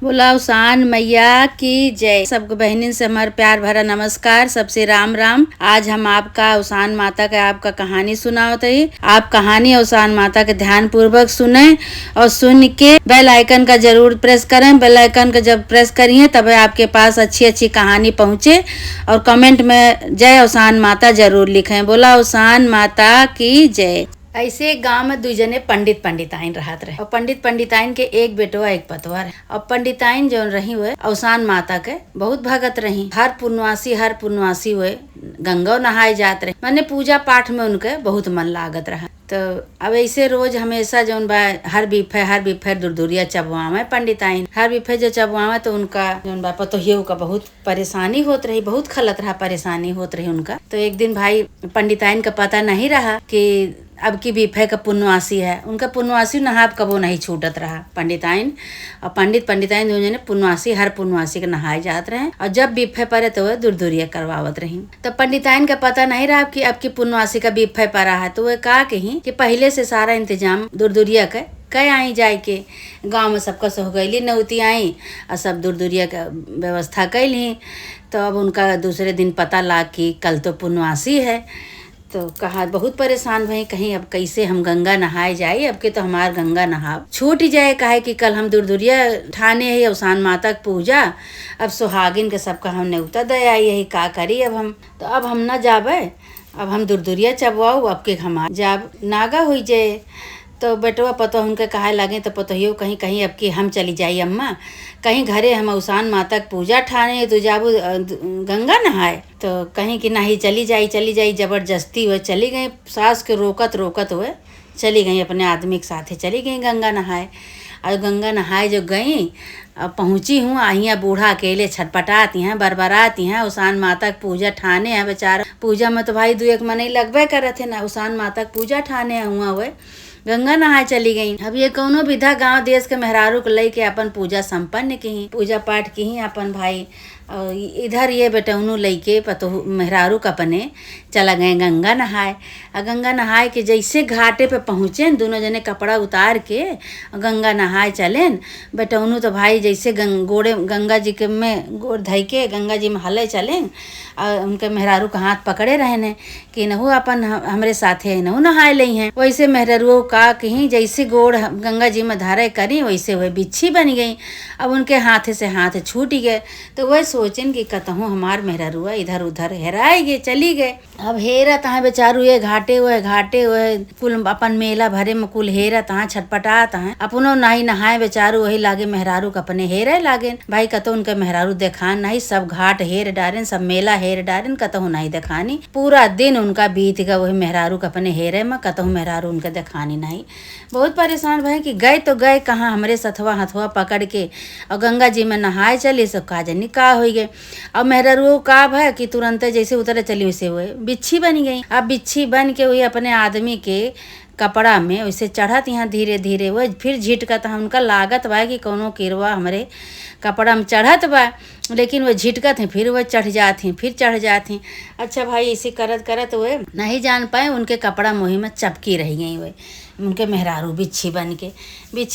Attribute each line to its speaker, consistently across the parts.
Speaker 1: बोला उसान मैया की जय। सबको बहनिन से हमारा प्यार भरा नमस्कार। सबसे राम राम। आज हम आपका उसान माता का आपका कहानी सुनावत है। आप कहानी उसान माता के ध्यान पूर्वक सुने और सुन के बेल आइकन का जरूर प्रेस करें। बेल आइकन का जब प्रेस करिए तब आपके पास अच्छी अच्छी कहानी पहुँचे और कमेंट में जय उसान माता जरूर लिखें। बोला उसान माता की जय। ऐसे एक गांव में दू जने पंडित पंडिताइन रहत रहे और पंडित पंडिताइन के एक बेटवा एक पतवा रहे। और पंडिताइन जो रही हुए औसान माता के बहुत भगत रही। हर पूर्णवासी हुए गंगा नहाए जात रहे, माने पूजा पाठ में उनके बहुत मन लागत रहा। तो अब ऐसे रोज हमेशा जो हर बिफे दूर चबुआवे पंडिताइन। हर बिफे जो चबुआवे तो उनका जो पतोहियो का बहुत परेशानी होत रही, बहुत खलत रहा, परेशानी होत रही उनका। तो एक दिन भाई पंडिताइन का पता नहीं रहा कि अब की बिफे का पुण्यवासी है। उनका पुण्यवासी नहाब कबो नहीं छूटत रहा पंडिताइन। और पंडिताइन दोनों ने हर पुण्यवासी के नहाए जात रहे और जब बिफे परे तो वह दूरदूरिया करवावत रही। तो पंडिताइन का पता नहीं रहा कि अब की पुण्यवासी का बिफे परा है। तो वह कहा कहीं कि पहले से सारा इंतजाम दूरदूरिया के कई आई जाए के गांव में सबका हो गई नौती आई और सब दूरदूरिया का व्यवस्था कैली। तो अब उनका दूसरे दिन पता लाग कि कल तो पुण्यवासी है। तो कहा बहुत परेशान भई, कहीं अब कैसे हम गंगा नहाए जाए। अब के तो हमार गंगा नहाव छूट जाए। कहे कि कल हम दूरदूरिया ठाने है उसान माता की पूजा। अब सुहागिन के सबका हम न्योता दे आई यही का करी। अब हम न जाबे, अब हम दूरदूरिया चबवाऊ। अब के हमार जाब नागा हुई जाए। तो बेटवा पतो उनके कहे लगे तो पतोहियो कहीं अब कि हम चली जाई अम्मा, कहीं घरे हम उसान माता की पूजा ठाने तो जाबू गंगा नहाए। तो कहीं कि नहीं चली जाई जबरदस्ती हुए चली गई। सास के रोकत हुए चली गई, अपने आदमी के साथे चली गई गंगा नहाए। और गंगा नहाए जो गई अब पहुँची हूँ आहिया बूढ़ा अकेले छटपटाती हैं, बरबराती हैं। उसान माता की पूजा ठाने हैं बेचारा। पूजा में तो भाई 2-1 महीने लगभग करे थे ना। उसान माता की पूजा ठाने हुआ हुए गंगा नहाए चली गई। अब ये कौनो विधा गांव देश के मेहरारू को लई के अपन पूजा संपन्न की, पूजा पाठ की अपन भाई। और इधर ये बेटौनू लई के पतो मेहरारू का अपने चला गए गंगा नहाए। और गंगा नहाए के जैसे घाटे पे पहुँचे दोनों जने कपड़ा उतार के गंगा नहाए चलेन। बेटौनू तो भाई जैसे गोड़े गंगा जी के में गोड़ धई के गंगा जी में हले चलें और उनके मेहरारू का हाथ पकड़े रहने कि नहु अपन हमरे साथे नहु नहाए लई हैं। वैसे मेहरारू का कहीं जैसे गोड़ गंगा जी में धारे करी वैसे वह बिच्छी बन गई। अब उनके हाथ से हाथ छूट गए। तो वह सोचन कि कतहूँ हमार मेहरारुआ इधर उधर हेराए गए चली गए। अब हेरा तहाँ बेचारू ये घाटे हुए कुल अपन मेला भरे में कुल हेरा तहाँ छटपटात हैं। अपनो नहीं नहाए बेचारू वही लागे मेहरारू का अपने हेरे लागे। भाई कतो उनके मेहरारू देखान नहीं, सब घाट हेर डारेन, सब मेला हेर डारेन, कतहु नहीं देखानी। पूरा दिन उनका बीत गया वही मेहरारू का अपने हेरे में, कतहु मेहरारू उनके देखानी नहीं। बहुत परेशान भाई कि गए तो गए कहाँ, हमरे सथवा हथवा पकड़ के और गंगा जी में नहाए चली सब काजनी का हो गए। अब मेहरारू का भाई कि तुरंत जैसे उतरे चली वैसे हुए बिच्छी बन गई। अब बिच्छी बन के हुई अपने आदमी के कपड़ा में वैसे चढ़त यहाँ धीरे धीरे वो फिर झिटकत। उनका लागत बा कि कोनो किरवा हमरे कपड़ा में चढ़त बा, लेकिन वह झिटकत हैं फिर वह चढ़ जाती। अच्छा भाई इसे करत हुए नहीं जान पाए उनके कपड़ा मोही में चपकी रह गई। वह उनके मेहरारू बिच्छी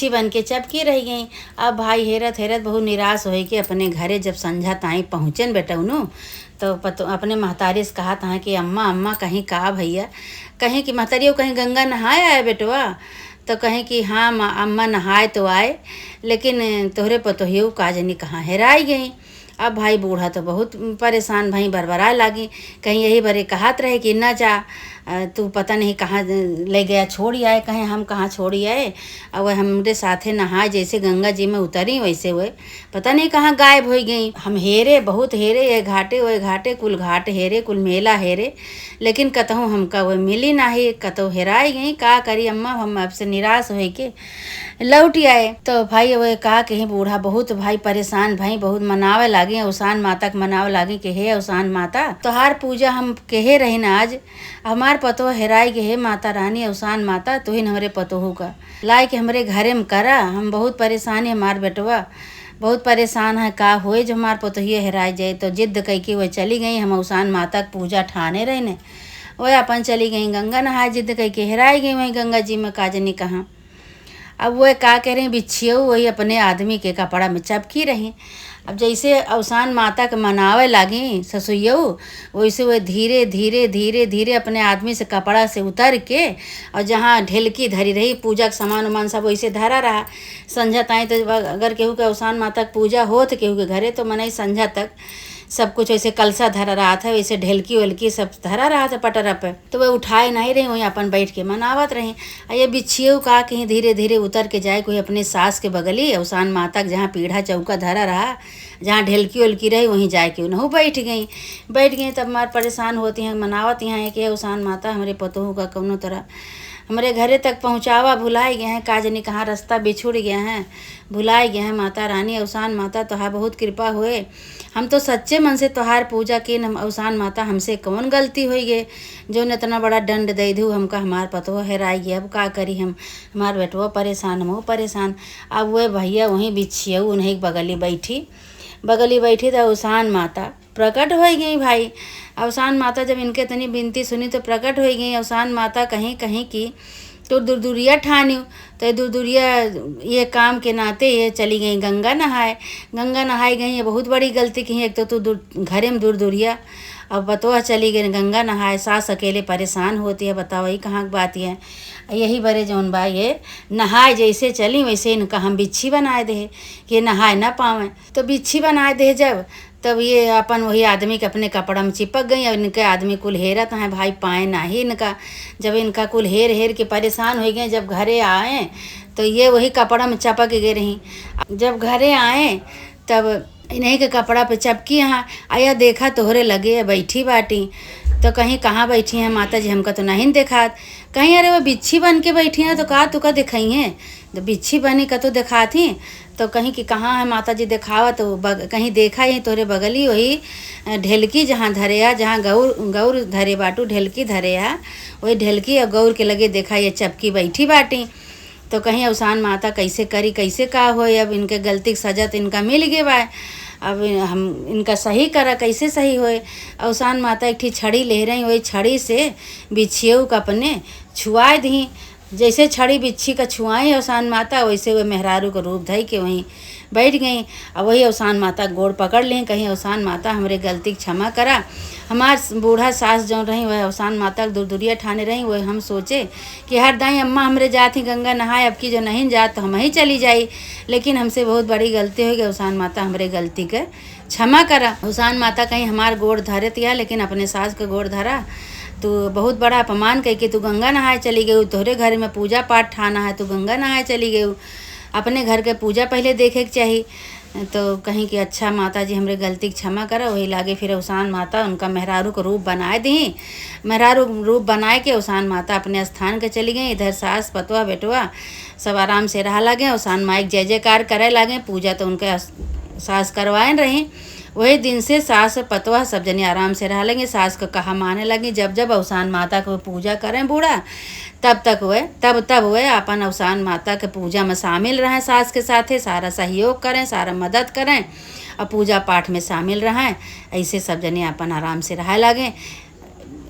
Speaker 1: बन के चपकी रह गई। अब भाई हेरत बहुत निराश हो के अपने घरे जब संझा ताई पहुँचन बेटौनू तो अपने महतारी से कहा था कि अम्मा कहीं का भैया, कहीं कि महतारी कहीं गंगा नहाए आए बेटवा। तो कहें कि हाँ अम्मा नहाए तो आए, लेकिन तोहरे पतोहियो काजनी कहाँ हेराई गई। अब भाई बूढ़ा तो बहुत परेशान भाई बरबराए लागी। कहीं यही बरे कहत रहे कि न जा तू पता नहीं कहाँ ले गया छोड़ी आए, कहें हम कहाँ छोड़ी आए। और वह हमरे साथे नहाए जैसे गंगा जी में उतरी वैसे वह पता नहीं कहाँ गायब हो गई। हम हेरे बहुत हेरे ये घाटे वह घाटे कुल घाट हेरे कुल मेला हेरे, लेकिन कतहूँ हमका वह मिली नहीं, कतहु हेराई गई। का करी अम्मा, हम आपसे निराश हो के लौट आए। तो भाई वह कहा कहीं बूढ़ा बहुत भाई परेशान भाई बहुत मनावे लागे उसान माता के मनावे लागे कि हे उसान माता तोहार पूजा हम केहे रही ना आज हमार पतो हेराई के हे माता रानी उसान माता तुहिन हमरे पतोहू का लाए के हमरे घरे में करा। हम बहुत परेशान है, हमार बेटवा बहुत परेशान है का होए जो हमार पतोहिए हेराई जाए। तो जिद कह के वह चली गई। हम उसान माता की पूजा ठाने रहने वह अपन चली गई गंगा नहाए। जिद कह के हेराई गई वहीं गंगा जी में काजनी कहाँ। अब वह का कह रही बिच्छियो वही अपने आदमी के कपड़ा में चपकी रही। अब जैसे अवसान माता के मनावे लागी ससुइयो, वैसे वह धीरे धीरे धीरे धीरे अपने आदमी से कपड़ा से उतर के और जहाँ ढेलकी धरी रही पूजा के सामान उमान सब वैसे धरा रहा। संझा ताई तो अगर केहू के अवसान माता के पूजा हो तो केहू के घरे तो मनाई संझा तक सब कुछ वैसे कलसा धरा रहा था, वैसे ढेलकी वेलकी सब धरा रहा था पटरा पे। तो वह उठाए नहीं रही, वहीं अपन बैठ के मनावत रही। ये बिच्छियों का कहीं धीरे धीरे उतर के जाए कोई अपने सास के बगली अवसान माता के जहाँ पीढ़ा चौका धरा रहा, जहाँ ढेलकी वेलकी रही वहीं जाए के उन्हों बैठ गई। तब हमारे परेशान होती हैं मनावत यहाँ है कि अवसान माता हमारे पतोह का कौनो तरह हमारे घरे तक पहुँचावा, भुलाए गए हैं का जनी कहाँ रास्ता बिछुड़ गया हैं, भुलाए गए हैं। माता रानी अवसान माता तोहार बहुत कृपा हुए, हम तो सच्चे मन से तोहार पूजा की अवसान माता हमसे कौन गलती हुई गे जो न इतना बड़ा दंड दे दू हमका, हमार पतो हेराई गया। अब का करी हम, हमार बेटवा परेशान हमो परेशान। अब वह भैया वहीं बिछिए उन्हें बगली बैठी तो अवसान माता प्रकट हो गई भाई। अवसान माता जब इनके इतनी विनती सुनी तो प्रकट हो गई। अवसान माता कहीं कहीं की तो दूरदूरिया ठानी, तो दूरदूरिया ये काम के नाते ये चली गई गंगा नहाए गई। ये बहुत बड़ी गलती की, एक तो तू घरे में दूरदूरिया अब बतवा चली गई गंगा नहाए, सास अकेले परेशान होती है। बताओ ये कहाँ की बात है। यही बरे जौन बा ये नहाए जैसे चली वैसे इनका हम बिच्छी बनाए दे कि नहाए ना पावें। तो बिच्छी बनाए दे जब तब ये अपन वही आदमी के अपने कपड़ा में चिपक गई और इनके आदमी कुल हेरत हैं भाई पाए ना ही इनका। जब इनका कुल हेर के परेशान हो गए, जब घरे आए तो ये वही कपड़ा में चपक गई रही। जब घरे आए तब इन्हीं के कपड़ा पे चपकी यहाँ आया, देखा तोहरे लगे बैठी बाटी। तो कहीं कहाँ बैठी हैं माता जी, हमका तो नहीं देखात। कहीं अरे वो बिच्छी बन के बैठी हैं तो कहा तुका दिखाई हैं, तो बिच्छी बनी का तो दिखाती। तो कहीं कि कहाँ है माता जी दिखावा, तो कहीं देखा ही तोरे बगली वही ढेलकी जहाँ धरे जहाँ गौर धरे बाटू ढेलकी धरे वही ढेलकी और गौर के लगे देखा ये चपकी बैठी बाटी। तो कहीं अवसान माता कैसे करी कैसे का हो, अब इनके गलती की सजा तो इनका मिल गए बा, अब हम इनका सही करा कैसे सही होए। अवसान माता एक ठी छड़ी ले रही, वही छड़ी से बिच्छियों का अपने छुआए दी। जैसे छड़ी बिच्छी का छुआई अवसान माता वैसे वह मेहरारू का रूप धई के वहीं बैठ गई। और वही अवसान माता गोड़ पकड़ लें, कहीं अवसान माता हमरे गलती क्षमा करा। हमार बूढ़ा सास जो रही वह अवसान माता दूरदूरिया ठाने रही, वह हम सोचे कि हर दाई अम्मा हमरे जात ही गंगा नहाए, अब की जो नहीं जात तो हम ही चली जाई। लेकिन हमसे बहुत बड़ी गलती हो गई, अवसान माता हमरे गलती के क्षमा करा। अवसान माता कहीं हमार गोड़ धरे तिया, लेकिन अपने सास के गोड़ धरा तो बहुत बड़ा अपमान कह के तू गंगा नहाए चली गई, तोहरे घर में पूजा पाठ ठाना है, तू गंगा नहाए चली गई। अपने घर के पूजा पहले देखे के चाहिए। तो कहीं कि अच्छा माता जी हमरे गलती क्षमा करा। वही लागे फिर अवसान माता उनका मेहरारू को रूप बनाए दी। मेहरारू रूप बनाए के अवसान माता अपने स्थान के चली गई। इधर सास पतवा बेटवा सब आराम से रहा लगे। अवसान माँ एक जय जयकार करे लगे, पूजा तो उनके सास करवाए रही। वही दिन से सास पतवा सब जने आराम से रह लेंगे, सास को कहा माने लगी। जब जब अवसान माता को पूजा करें बूढ़ा तब वह अपन अवसान माता के पूजा में शामिल रहें, सास के साथे सारा सहयोग करें, सारा मदद करें और पूजा पाठ में शामिल रहें। ऐसे सब जने अपन आराम से रह लगे।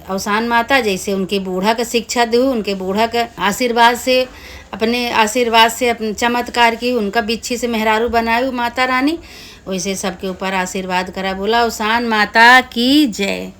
Speaker 1: अवसान माता जैसे उनके बूढ़ा का शिक्षा दू, उनके बूढ़ा के आशीर्वाद से अपने चमत्कार की उनका बिच्छी से मेहरारू बनायु माता रानी, वैसे सबके ऊपर आशीर्वाद करा। बोला अवसान माता की जय।